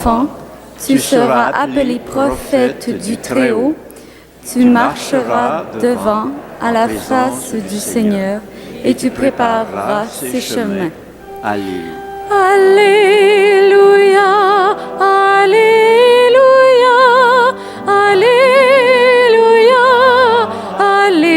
enfant, tu seras appelé prophète du Très-Haut, tu marcheras devant à la face du Seigneur et tu prépareras ses chemins. Alléluia. Alléluia, Alléluia, Alléluia, Alléluia.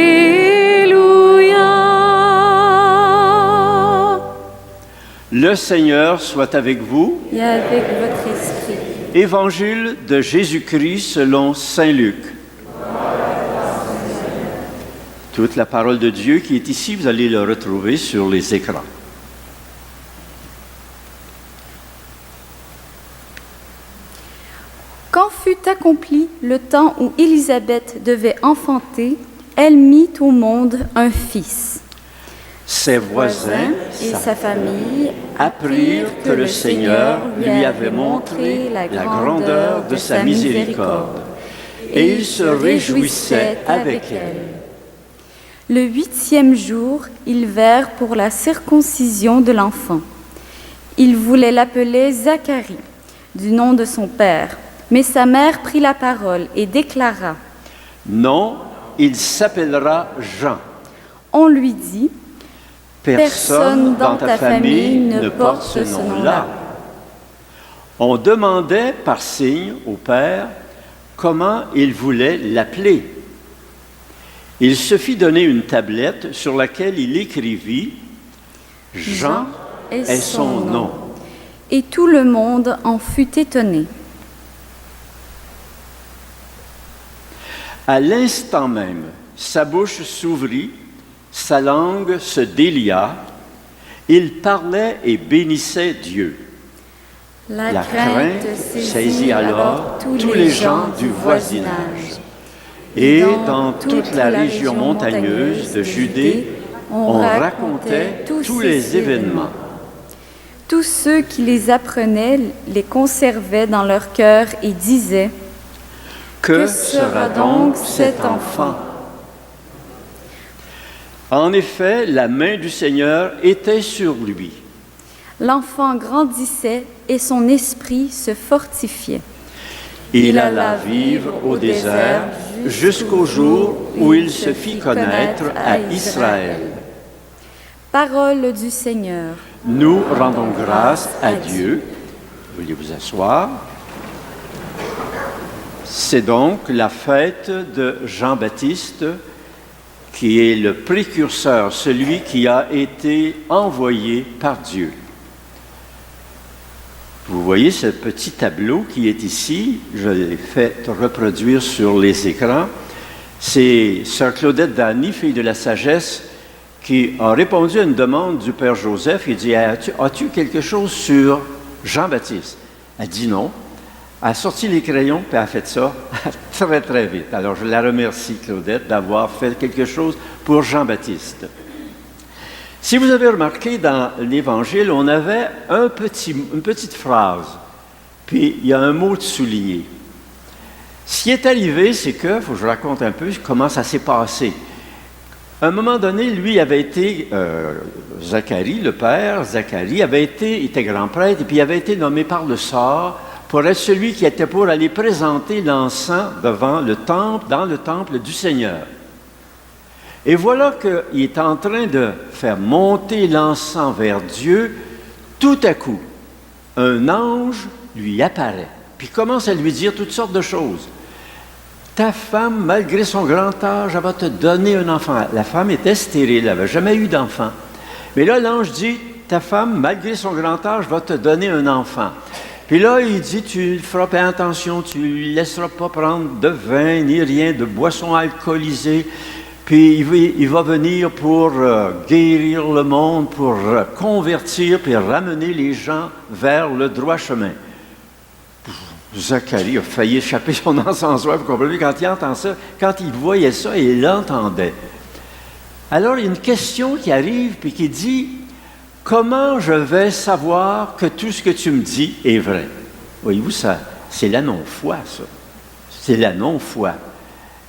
Le Seigneur soit avec vous. Et avec votre esprit. Évangile de Jésus-Christ selon saint Luc. Toute la parole de Dieu qui est ici, vous allez le retrouver sur les écrans. Quand fut accompli le temps où Élisabeth devait enfanter, elle mit au monde un fils. Ses voisins et sa famille apprirent que le Seigneur lui avait montré la grandeur de sa miséricorde, et ils se réjouissaient avec elle. Le 8e jour, ils vinrent pour la circoncision de l'enfant. Ils voulaient l'appeler Zacharie, du nom de son père. Mais sa mère prit la parole et déclara : « Non, il s'appellera Jean. » On lui dit : « Personne dans ta famille ne porte ce nom-là. » On demandait par signe au père comment il voulait l'appeler. Il se fit donner une tablette sur laquelle il écrivit « Jean est son nom. » Et tout le monde en fut étonné. À l'instant même, sa bouche s'ouvrit, sa langue se délia, il parlait et bénissait Dieu. La crainte saisit alors tous les gens du voisinage. Et dans toute la région montagneuse de Judée, on racontait tous les événements. Tous ceux qui les apprenaient les conservaient dans leur cœur et disaient : « Que sera donc cet enfant ?» En effet, la main du Seigneur était sur lui. L'enfant grandissait et son esprit se fortifiait. Il alla vivre au désert jusqu'au jour où il se fit connaître à Israël. Parole du Seigneur. Nous rendons grâce à Dieu. Veuillez vous asseoir. C'est donc la fête de Jean-Baptiste, qui est le précurseur, celui qui a été envoyé par Dieu. Vous voyez ce petit tableau qui est ici, je l'ai fait reproduire sur les écrans. C'est sœur Claudette Dany, fille de la sagesse, qui a répondu à une demande du Père Joseph. Il dit « As-tu quelque chose sur Jean-Baptiste ?» Elle dit non. Elle a sorti les crayons, puis elle a fait ça très, très vite. Alors, je la remercie, Claudette, d'avoir fait quelque chose pour Jean-Baptiste. Si vous avez remarqué, dans l'Évangile, on avait une petite phrase, puis il y a un mot de souligné. Ce qui est arrivé, c'est que, il faut que je raconte un peu comment ça s'est passé. À un moment donné, lui avait été, Zacharie, le père, Zacharie, était grand prêtre, et puis il avait été nommé par le sort pour être celui qui était pour aller présenter l'encens dans le temple du Seigneur. Et voilà qu'il est en train de faire monter l'encens vers Dieu. Tout à coup, un ange lui apparaît, puis commence à lui dire toutes sortes de choses. Ta femme, malgré son grand âge, elle va te donner un enfant. La femme était stérile, elle n'avait jamais eu d'enfant. Mais là, l'ange dit, ta femme, malgré son grand âge, va te donner un enfant. Puis là, il dit, tu feras pas attention, tu ne laisseras pas prendre de vin, ni rien, de boissons alcoolisées. Puis il va venir pour guérir le monde, pour convertir, puis ramener les gens vers le droit chemin. Zacharie a failli échapper son encensoir, vous comprenez, quand il entend ça, quand il voyait ça, il l'entendait. Alors, il y a une question qui arrive, puis qui dit, comment je vais savoir que tout ce que tu me dis est vrai? Voyez-vous, ça, c'est la non-foi, ça. C'est la non-foi.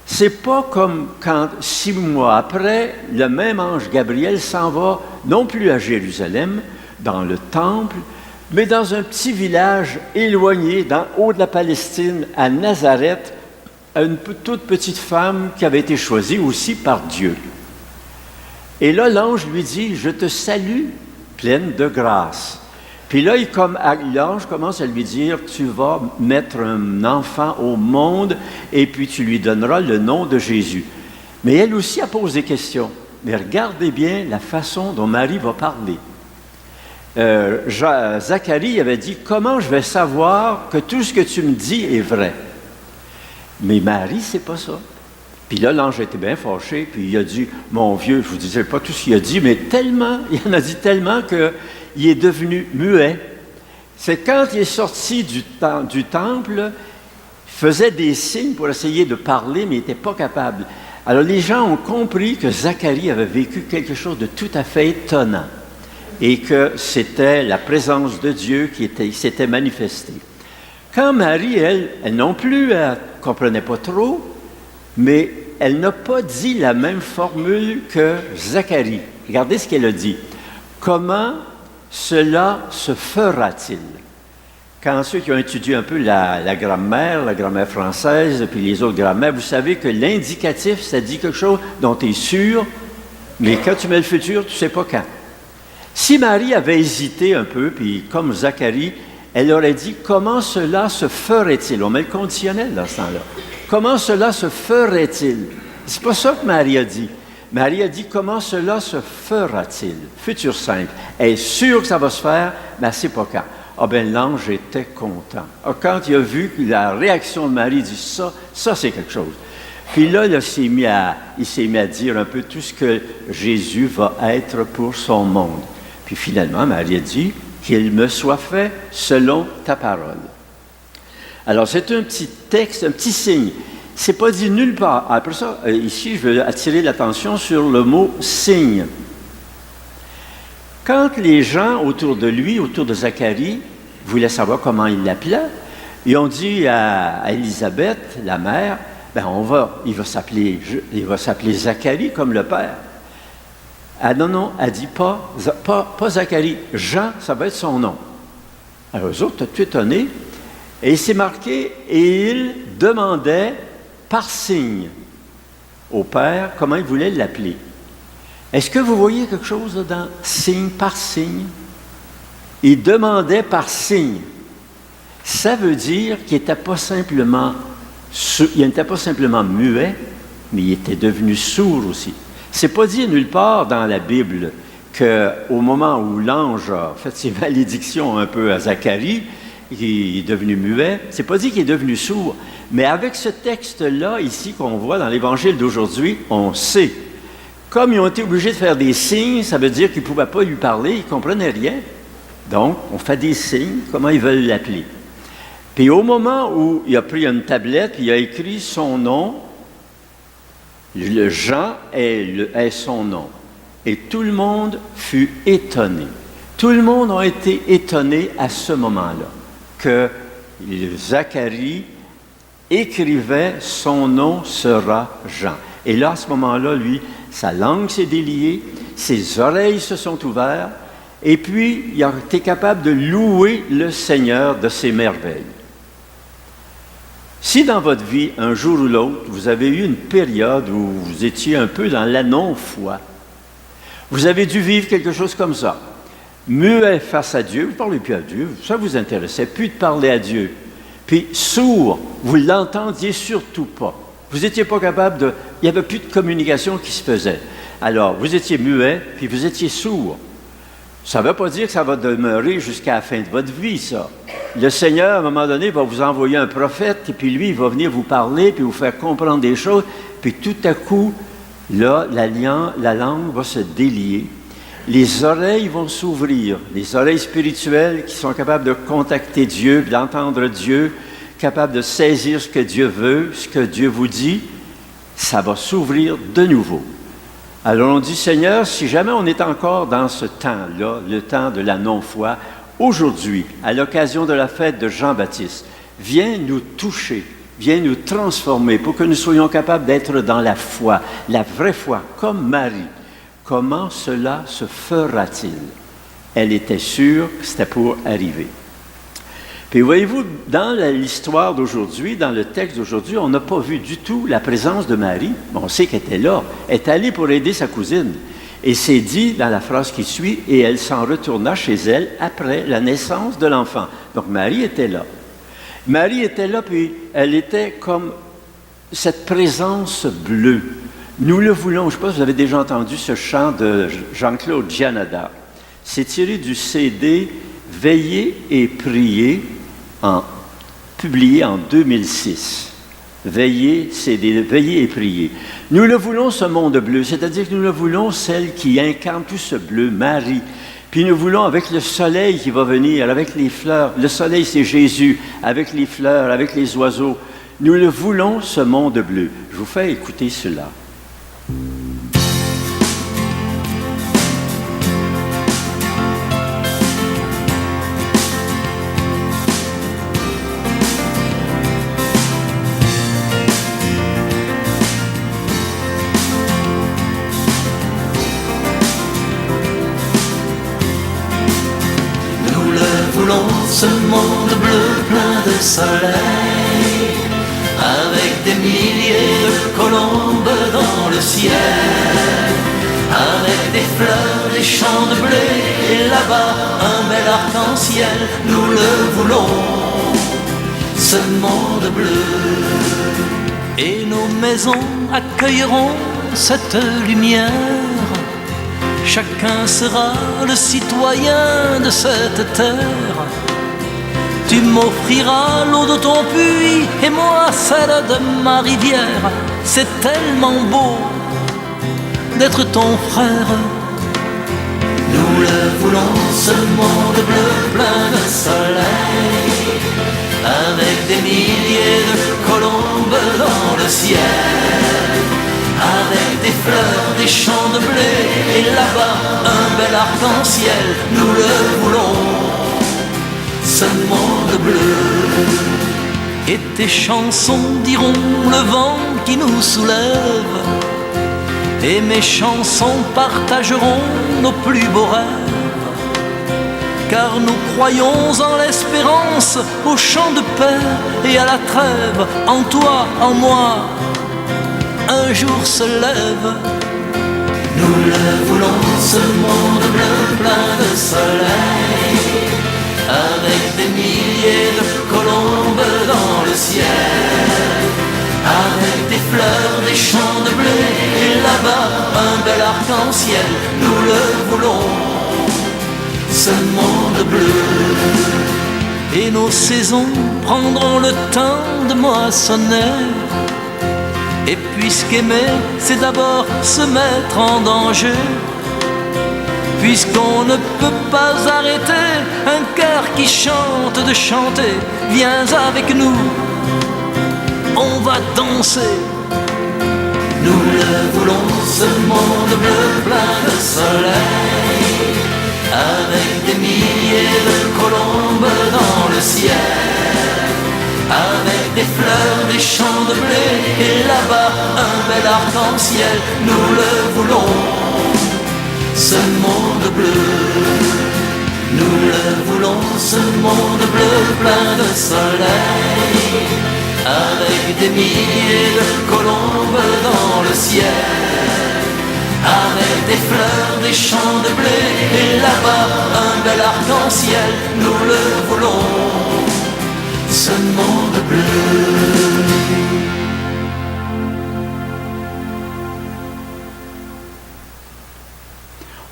C'est pas comme quand, 6 mois après, le même ange Gabriel s'en va, non plus à Jérusalem, dans le temple, Mais dans un petit village éloigné, dans haut de la Palestine, à Nazareth, une toute petite femme qui avait été choisie aussi par Dieu. Et là, l'ange lui dit, « Je te salue, pleine de grâce. » Puis là, l'ange commence à lui dire, « Tu vas mettre un enfant au monde et puis tu lui donneras le nom de Jésus. » Mais elle aussi a posé des questions. Mais regardez bien la façon dont Marie va parler. Zacharie avait dit, « Comment je vais savoir que tout ce que tu me dis est vrai? » Mais Marie, c'est pas ça. Puis là, l'ange était bien fâché, puis il a dit, « Mon vieux, je ne vous disais pas tout ce qu'il a dit, mais tellement, il en a dit tellement qu'il est devenu muet. » C'est quand il est sorti du temple, il faisait des signes pour essayer de parler, mais il n'était pas capable. Alors les gens ont compris que Zacharie avait vécu quelque chose de tout à fait étonnant et que c'était la présence de Dieu qui s'était manifestée. Quand Marie, elle non plus, elle ne comprenait pas trop, mais elle n'a pas dit la même formule que Zacharie. Regardez ce qu'elle a dit. « Comment cela se fera-t-il? » Quand ceux qui ont étudié un peu la grammaire française, puis les autres grammaires, vous savez que l'indicatif, ça dit quelque chose dont tu es sûr, mais quand tu mets le futur, tu ne sais pas quand. Si Marie avait hésité un peu, puis comme Zacharie, elle aurait dit « Comment cela se ferait-il? » On met le conditionnel dans ce temps-là. « Comment cela se ferait-il? » C'est pas ça que Marie a dit. Marie a dit « Comment cela se fera-t-il? » Futur simple. Elle est sûre que ça va se faire, mais elle ne sait pas quand. Ah bien, l'ange était content. Quand il a vu la réaction de Marie, il dit ça c'est quelque chose. Puis là, il s'est mis à dire un peu tout ce que Jésus va être pour son monde. Puis finalement, Marie a dit, qu'il me soit fait selon ta parole. Alors, c'est un petit texte, un petit signe. C'est pas dit nulle part. Après ça, ici, je veux attirer l'attention sur le mot signe. Quand les gens autour de lui, autour de Zacharie, voulaient savoir comment il l'appelait, ils ont dit à Élisabeth, la mère, ben il va s'appeler Zacharie comme le père. Ah non, elle dit pas Zacharie, Jean, ça va être son nom. Alors eux autres, tout étonnés, et c'est marqué, et il demandait par signe au père comment il voulait l'appeler. Est-ce que vous voyez quelque chose là, dans signe par signe? Il demandait par signe. Ça veut dire qu'il n'était pas simplement muet, mais il était devenu sourd aussi. C'est pas dit nulle part dans la Bible qu'au moment où l'ange a fait ses malédictions un peu à Zacharie, il est devenu muet, c'est pas dit qu'il est devenu sourd. Mais avec ce texte-là, ici, qu'on voit dans l'Évangile d'aujourd'hui, on sait. Comme ils ont été obligés de faire des signes, ça veut dire qu'ils ne pouvaient pas lui parler, ils ne comprenaient rien. Donc, on fait des signes, comment ils veulent l'appeler. Puis au moment où il a pris une tablette, il a écrit son nom, le Jean est son nom. Et tout le monde fut étonné. Tout le monde a été étonné à ce moment-là, que Zacharie écrivait « Son nom sera Jean ». Et là, à ce moment-là, lui, sa langue s'est déliée, ses oreilles se sont ouvertes, et puis il a été capable de louer le Seigneur de ses merveilles. Si dans votre vie, un jour ou l'autre, vous avez eu une période où vous étiez un peu dans la non-foi, vous avez dû vivre quelque chose comme ça, muet face à Dieu, vous ne parlez plus à Dieu, ça ne vous intéressait plus de parler à Dieu, puis sourd, vous ne l'entendiez surtout pas. Vous n'étiez pas capable il n'y avait plus de communication qui se faisait. Alors, vous étiez muet, puis vous étiez sourd. Ça ne veut pas dire que ça va demeurer jusqu'à la fin de votre vie, ça. Le Seigneur, à un moment donné, va vous envoyer un prophète, et puis lui, il va venir vous parler, puis vous faire comprendre des choses, puis tout à coup, là, la langue va se délier. Les oreilles vont s'ouvrir, les oreilles spirituelles qui sont capables de contacter Dieu, d'entendre Dieu, capables de saisir ce que Dieu veut, ce que Dieu vous dit, ça va s'ouvrir de nouveau. Alors on dit, Seigneur, si jamais on est encore dans ce temps-là, le temps de la non-foi, aujourd'hui, à l'occasion de la fête de Jean-Baptiste, viens nous toucher, viens nous transformer pour que nous soyons capables d'être dans la foi, la vraie foi, comme Marie. Comment cela se fera-t-il? Elle était sûre que c'était pour arriver. Puis voyez-vous, dans l'histoire d'aujourd'hui, dans le texte d'aujourd'hui, on n'a pas vu du tout la présence de Marie. Bon, on sait qu'elle était là. Elle est allée pour aider sa cousine. Et c'est dit dans la phrase qui suit, « Et elle s'en retourna chez elle après la naissance de l'enfant. » Donc Marie était là. Marie était là, puis elle était comme cette présence bleue. Nous le voulons. Je ne sais pas si vous avez déjà entendu ce chant de Jean-Claude Gianada. C'est tiré du CD « Veillez et priez » publié en 2006. Veillez, c'est veiller et prier. Nous le voulons, ce monde bleu, c'est-à-dire que nous le voulons, celle qui incarne tout ce bleu, Marie. Puis nous voulons, avec le soleil qui va venir, avec les fleurs, le soleil c'est Jésus, avec les fleurs, avec les oiseaux, nous le voulons, ce monde bleu. Je vous fais écouter cela. Ce monde bleu plein de soleil, avec des milliers de colombes dans le ciel, avec des fleurs, des champs de blé, et là-bas un bel arc-en-ciel, nous le voulons, ce monde bleu. Et nos maisons accueilleront cette lumière, chacun sera le citoyen de cette terre. Tu m'offriras l'eau de ton puits et moi celle de ma rivière. C'est tellement beau d'être ton frère. Nous le voulons, ce monde bleu plein de soleil, avec des milliers de colombes dans le ciel, avec des fleurs, des champs de blé, et là-bas un bel arc-en-ciel. Nous le voulons, ce monde bleu. Et tes chansons diront le vent qui nous soulève, et mes chansons partageront nos plus beaux rêves, car nous croyons en l'espérance, au chant de paix et à la trêve. En toi, en moi, un jour se lève. Nous le voulons, ce monde bleu plein de soleil, avec des milliers de colombes dans le ciel, avec des fleurs, des champs de blé, et là-bas un bel arc-en-ciel. Nous le voulons, ce monde bleu. Et nos saisons prendront le temps de moissonner, et puisqu'aimer c'est d'abord se mettre en danger, puisqu'on ne peut pas arrêter un cœur qui chante de chanter, viens avec nous, on va danser. Nous le voulons, ce monde bleu plein de soleil, avec des milliers de colombes dans le ciel, avec des fleurs, des champs de blé, et là-bas un bel arc-en-ciel. Nous le voulons, ce monde bleu. Nous le voulons, ce monde bleu plein de soleil, avec des milliers de colombes dans le ciel, avec des fleurs, des champs de blé, et là-bas un bel arc-en-ciel. Nous le voulons, ce monde bleu.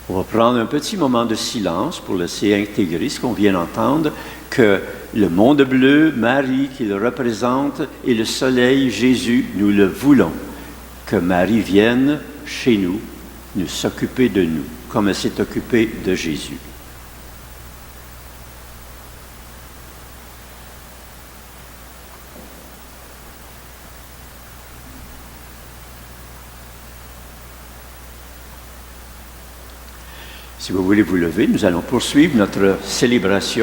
On va prendre un petit moment de silence pour laisser intégrer ce qu'on vient d'entendre, que le monde bleu, Marie qui le représente, et le soleil, Jésus, nous le voulons. Que Marie vienne chez nous, nous s'occuper de nous, comme elle s'est occupée de Jésus. Si vous voulez vous lever, nous allons poursuivre notre célébration